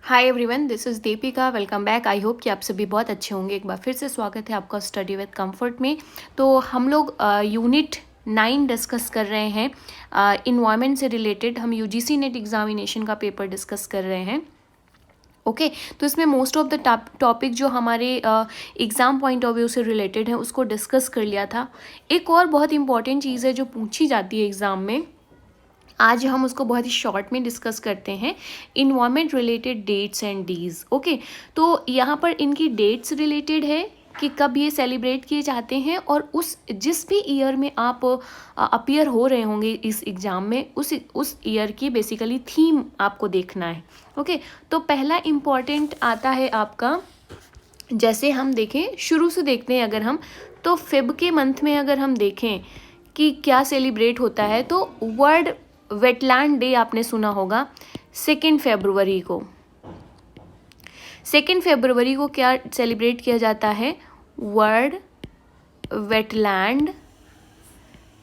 Hi everyone, this is Deepika. Welcome back. I hope कि आप सभी बहुत अच्छे होंगे। एक बार फिर से स्वागत है आपका स्टडी विद कंफर्ट में। तो हम लोग यूनिट 9 डिस्कस कर रहे हैं। इन्वायरमेंट से रिलेटेड हम यूजीसी नेट एग्जामिनेशन का पेपर डिस्कस कर रहे हैं। ओके तो इसमें मोस्ट ऑफ द टॉपिक जो हमारे एग्ज़ाम पॉइंट ऑफ व्यू से रिलेटेड है उसको डिस्कस कर लिया था। एक और बहुत इंपॉर्टेंट चीज़ है जो पूछी जाती है एग्ज़ाम में, आज हम उसको बहुत ही शॉर्ट में डिस्कस करते हैं। Environment related dates and days. Okay तो यहाँ पर इनकी डेट्स रिलेटेड है कि कब ये सेलिब्रेट किए जाते हैं, और उस जिस भी ईयर में आप अपीयर हो रहे होंगे इस एग्ज़ाम में उस ईयर की बेसिकली थीम आपको देखना है। ओके तो पहला इम्पॉर्टेंट आता है आपका, जैसे हम देखें शुरू से देखते हैं अगर हम, तो फेब के मंथ में अगर हम देखें कि क्या सेलिब्रेट होता है, तो वर्ल्ड वेटलैंड डे आपने सुना होगा 2 फरवरी को। 2 फरवरी को क्या सेलिब्रेट किया जाता है? World wetland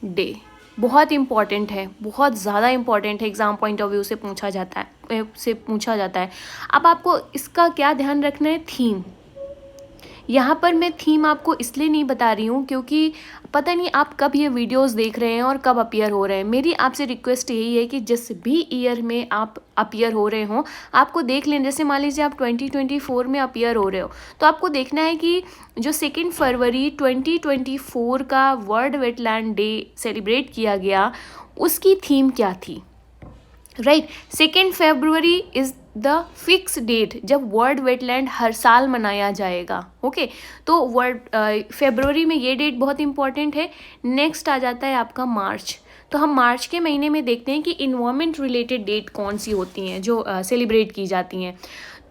day. बहुत इम्पॉर्टेंट है, बहुत ज़्यादा इम्पॉर्टेंट है, एग्ज़ाम पॉइंट ऑफ व्यू से पूछा जाता है। अब आपको इसका क्या ध्यान रखना है? थीम। यहाँ पर मैं थीम आपको इसलिए नहीं बता रही हूँ क्योंकि पता नहीं आप कब ये वीडियोस देख रहे हैं और कब अपीयर हो रहे हैं। मेरी आपसे रिक्वेस्ट यही है कि जिस भी ईयर में आप अपीयर हो रहे हो आपको देख लें। जैसे मान लीजिए आप 2024 में अपीयर हो रहे हो, तो आपको देखना है कि जो 2 फरवरी 2024 का वर्ल्ड वेटलैंड डे सेलिब्रेट किया गया उसकी थीम क्या थी। Right 2 February is the fix date जब वर्ल्ड वेटलैंड हर साल मनाया जाएगा। ओके तो वर्ल्ड फरवरी में ये डेट बहुत इंपॉर्टेंट है। नेक्स्ट आ जाता है आपका मार्च। तो हम मार्च के महीने में देखते हैं कि इन्वायरमेंट रिलेटेड डेट कौन सी होती हैं जो सेलिब्रेट की जाती हैं।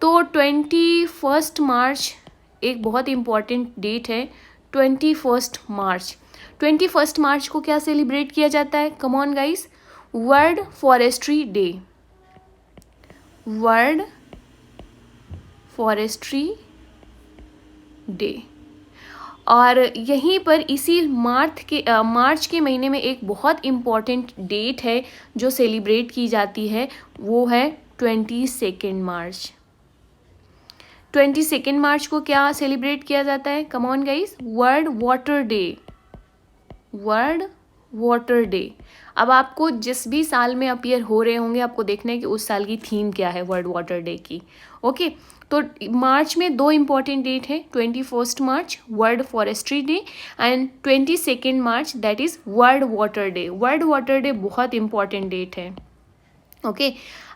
तो 21 मार्च एक बहुत इम्पॉर्टेंट डेट है। 21 मार्च 21 मार्च को क्या सेलिब्रेट किया जाता है? Come on guys, world forestry day. World forestry day. और यहीं पर इसी मार्च के महीने में एक बहुत इम्पॉर्टेंट डेट है जो सेलिब्रेट की जाती है, वो है 22 मार्च। 22 मार्च को क्या सेलिब्रेट किया जाता है? Come on guys, world water day. World water day. अब आपको जिस भी साल में अपीयर हो रहे होंगे आपको देखना है कि उस साल की थीम क्या है वर्ल्ड वाटर डे की। ओके तो मार्च में 2 इम्पॉर्टेंट डेट है, 21 March world forestry day and 22 March that is world water day. World water day बहुत इम्पॉर्टेंट डेट है। ओके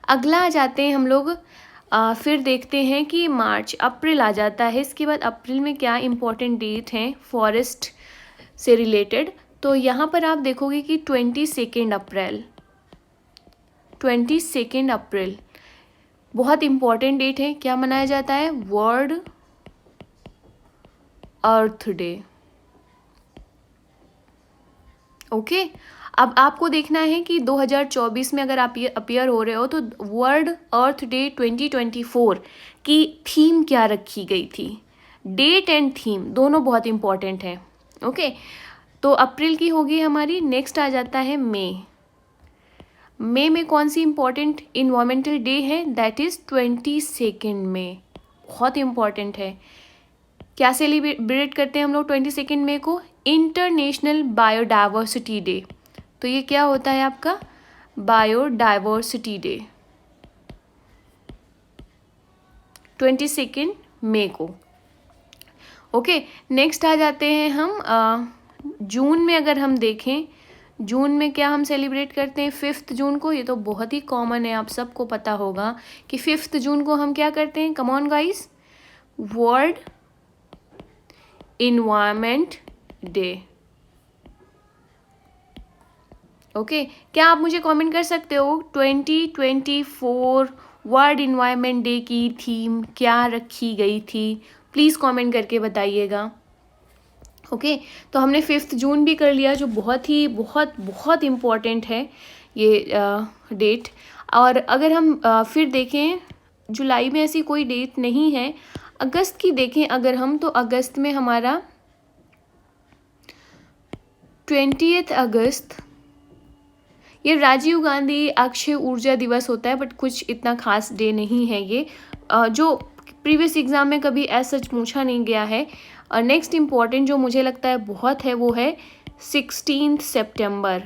अगला आ जाते हैं हम लोग, फिर देखते हैं कि मार्च अप्रैल आ जाता है। इसके बाद अप्रैल में क्या इम्पॉर्टेंट डेट हैं फॉरेस्ट से रिलेटेड, तो यहाँ पर आप देखोगे कि 22 अप्रैल बहुत इम्पॉर्टेंट डेट है। क्या मनाया जाता है? वर्ल्ड अर्थ डे। ओके अब आपको देखना है कि 2024 में अगर आप ये अपीयर हो रहे हो तो वर्ल्ड अर्थ डे 2024 की थीम क्या रखी गई थी। डेट एंड थीम दोनों बहुत इम्पॉर्टेंट है। ओके तो अप्रैल की होगी हमारी। नेक्स्ट आ जाता है मई में कौन सी इम्पॉर्टेंट इन्वायरमेंटल डे है? दैट इज़ 22 मई। बहुत इम्पॉर्टेंट है। क्या सेलिब्रेट करते हैं हम लोग 22 मई को? International biodiversity day. तो ये क्या होता है आपका? बायोडाइवर्सिटी डे 22 मई को। ओके नेक्स्ट आ जाते हैं हम जून में। अगर हम देखें जून में क्या हम सेलिब्रेट करते हैं? 5 जून को। ये तो बहुत ही कॉमन है, आप सबको पता होगा कि 5 जून को हम क्या करते हैं। Come on guys, world environment day. Okay क्या आप मुझे कमेंट कर सकते हो 2024 वर्ल्ड इन्वायरमेंट डे की थीम क्या रखी गई थी? प्लीज़ कमेंट करके बताइएगा। ओके तो हमने 5 जून भी कर लिया जो बहुत इम्पॉर्टेंट है ये डेट। और अगर हम फिर देखें जुलाई में ऐसी कोई डेट नहीं है। अगस्त की देखें अगर हम, तो अगस्त में हमारा 20 अगस्त ये राजीव गांधी अक्षय ऊर्जा दिवस होता है, बट कुछ इतना खास डे नहीं है ये। जो प्रीवियस एग्ज़ाम में कभी ऐसा सच पूछा नहीं गया है। नेक्स्ट इम्पॉर्टेंट जो मुझे लगता है बहुत है वो है 16 सितंबर।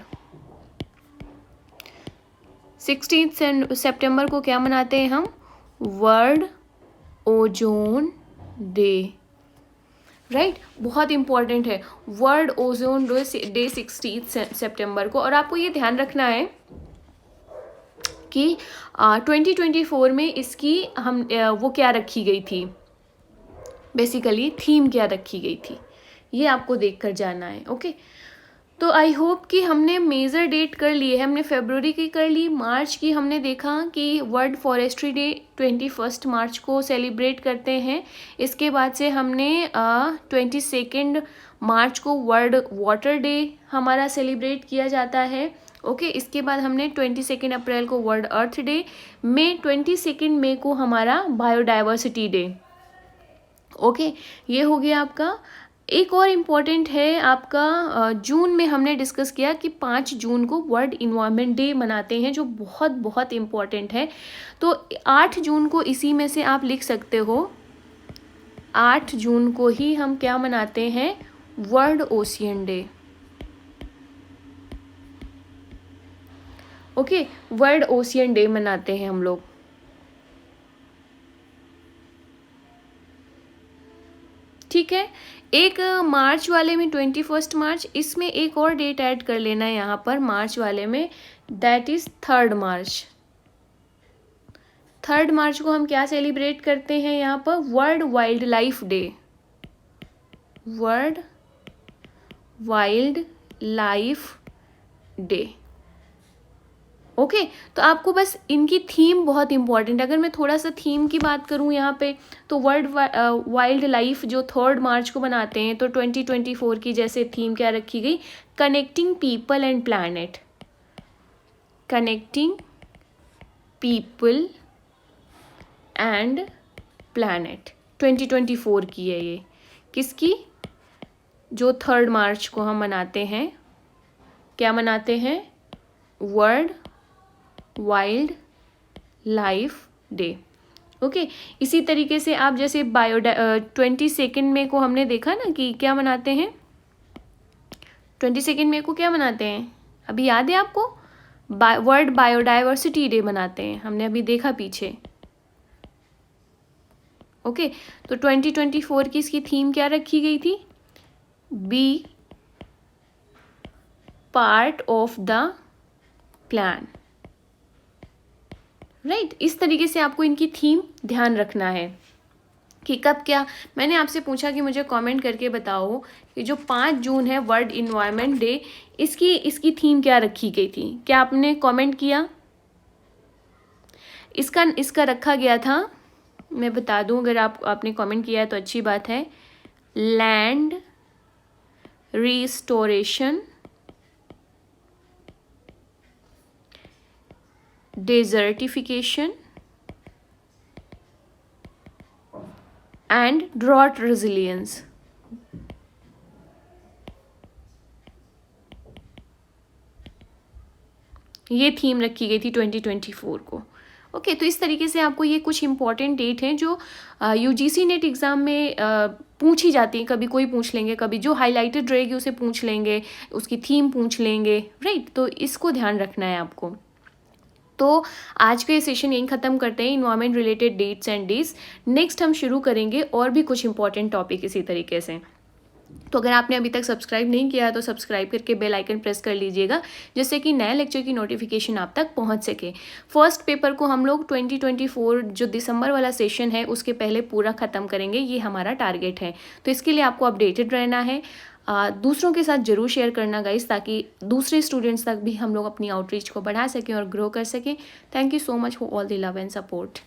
16 सितंबर को क्या मनाते हैं हम? World ozone day, right. बहुत इंपॉर्टेंट है वर्ल्ड ओजोन डे 16 सितंबर को। और आपको ये ध्यान रखना है कि 2024 में इसकी हम वो क्या रखी गई थी, बेसिकली थीम क्या रखी गई थी, ये आपको देख कर जाना है। ओके, तो आई होप कि हमने मेजर डेट कर लिए है। हमने फरवरी की कर ली, मार्च की हमने देखा कि वर्ल्ड फॉरेस्ट्री डे 21 मार्च को सेलिब्रेट करते हैं। इसके बाद से हमने 22 मार्च को वर्ल्ड वाटर डे हमारा सेलिब्रेट किया जाता है। ओके, इसके बाद हमने 22 अप्रैल को वर्ल्ड अर्थ डे, 22 मई को हमारा बायोडाइवर्सिटी डे। ओके, ये हो गया आपका। एक और इम्पॉर्टेंट है आपका, जून में हमने डिस्कस किया कि 5 जून को वर्ल्ड इन्वायरमेंट डे मनाते हैं, जो बहुत बहुत इम्पॉर्टेंट है। तो 8 जून को इसी में से आप लिख सकते हो, 8 जून को ही हम क्या मनाते हैं? World ocean day. Okay, world ocean day मनाते हैं हम लोग। ठीक है, एक मार्च वाले में 21 मार्च, इसमें एक और डेट ऐड कर लेना है यहाँ पर मार्च वाले में, दैट इज 3 मार्च। 3 मार्च को हम क्या सेलिब्रेट करते हैं यहाँ पर? World wild life day. World wild life day. Okay, तो आपको बस इनकी थीम बहुत इंपॉर्टेंट है। अगर मैं थोड़ा सा थीम की बात करूं यहाँ पे, तो वर्ल्ड वाइल्ड लाइफ जो 3 मार्च को मनाते हैं, तो 2024 की जैसे थीम क्या रखी गई? Connecting people and planet. Connecting people and planet 2024 की है ये। किसकी? जो 3 मार्च को हम मनाते हैं। क्या मनाते हैं? World wild life day. Okay, इसी तरीके से आप जैसे 22 मई को हमने देखा ना कि क्या मनाते हैं? 22 मई को क्या मनाते हैं? अभी याद है आपको? वर्ल्ड बायोडाइवर्सिटी डे मनाते हैं, हमने अभी देखा पीछे। ओके, तो 2024 की इसकी थीम क्या रखी गई थी? B part of the plan, right. इस तरीके से आपको इनकी थीम ध्यान रखना है कि कब क्या। मैंने आपसे पूछा कि मुझे कमेंट करके बताओ कि जो 5 जून है वर्ल्ड इन्वायरमेंट डे, इसकी थीम क्या रखी गई थी? क्या आपने कमेंट किया? इसका रखा गया था, मैं बता दूं, अगर आपने कमेंट किया है तो अच्छी बात है, land restoration, desertification and drought resilience। ये थीम रखी गई थी 2024 को। ओके, तो इस तरीके से आपको ये कुछ इंपॉर्टेंट डेट हैं जो यूजीसी नेट एग्ज़ाम में पूछी जाती हैं। कभी कोई पूछ लेंगे, कभी जो हाईलाइटेड रहेगी उसे पूछ लेंगे, उसकी थीम पूछ लेंगे, राइट। तो इसको ध्यान रखना है आपको। तो आज का ये सेशन यहीं ख़त्म करते हैं, environment related dates and days. Next हम शुरू करेंगे और भी कुछ इंपॉर्टेंट टॉपिक इसी तरीके से। तो अगर आपने अभी तक सब्सक्राइब नहीं किया है तो सब्सक्राइब करके बेल आइकन प्रेस कर लीजिएगा, जिससे कि नए लेक्चर की नोटिफिकेशन आप तक पहुंच सके। फर्स्ट पेपर को हम लोग 2024 जो दिसंबर वाला सेशन है उसके पहले पूरा ख़त्म करेंगे, ये हमारा टारगेट है। तो इसके लिए आपको अपडेटेड रहना है, दूसरों के साथ ज़रूर शेयर करना गाइस, ताकि दूसरे स्टूडेंट्स तक भी हम लोग अपनी आउटरीच को बढ़ा सकें और ग्रो कर सकें। Thank you so much for all the love and support.